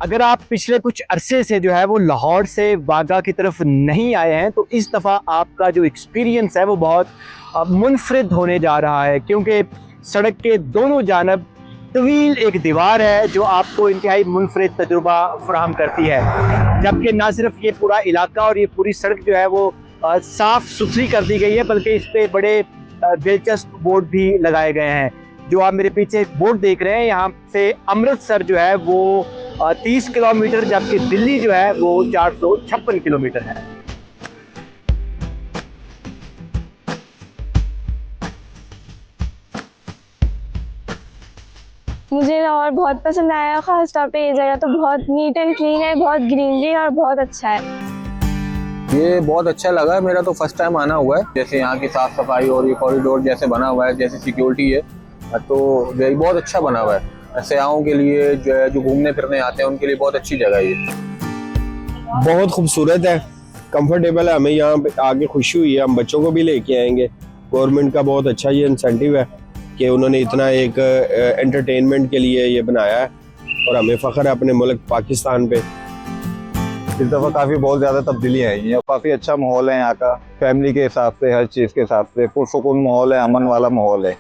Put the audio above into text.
अगर आप पिछले कुछ अरसे से जो है वो लाहौर से वाघा की तरफ नहीं आए हैं तो इस दफ़ा आपका जो एक्सपीरियंस है वो बहुत मुनफरिद होने जा रहा है, क्योंकि सड़क के दोनों जानब तवील एक दीवार है जो आपको इंतहाई मुनफरिद तजुर्बा फराहम करती है। जबकि ना सिर्फ ये पूरा इलाका और ये पूरी सड़क जो है वो साफ़ सुथरी कर दी गई है, बल्कि इस पर बड़े दिलचस्प बोर्ड भी लगाए गए हैं। जो आप मेरे पीछे एक बोर्ड देख रहे हैं, यहाँ से अमृतसर जो है वो 30 किलोमीटर, जबकि दिल्ली जो है वो 456 किलोमीटर है। मुझे लाहौर बहुत पसंद आया, खास तौर पे ये जगह तो बहुत नीट एंड क्लीन है, बहुत ग्रीनरी और बहुत अच्छा है। ये बहुत अच्छा लगा। मेरा तो फर्स्ट टाइम आना हुआ है। जैसे यहाँ की साफ सफाई और ये कॉरिडोर जैसे बना हुआ है, जैसे सिक्योरिटी है, तो ये बहुत अच्छा बना हुआ है। सयाहों के लिए जो है, जो घूमने फिरने आते हैं उनके लिए बहुत अच्छी जगह है ये। बहुत खूबसूरत है, कंफर्टेबल है। हमें यहाँ पे आके खुशी हुई है, हम बच्चों को भी लेके आएंगे। गवर्नमेंट का बहुत अच्छा ये इंसेंटिव है कि उन्होंने इतना एक एंटरटेनमेंट के लिए ये बनाया है, और हमें फ़ख्र है अपने मुल्क पाकिस्तान पे। इस दफ़ा काफ़ी बहुत ज़्यादा तब्दीलियाँ आई हैं। काफ़ी अच्छा माहौल है यहाँ का, फैमिली के हिसाब से, हर चीज़ के हिसाब से पुरसुकून माहौल है, अमन वाला माहौल है।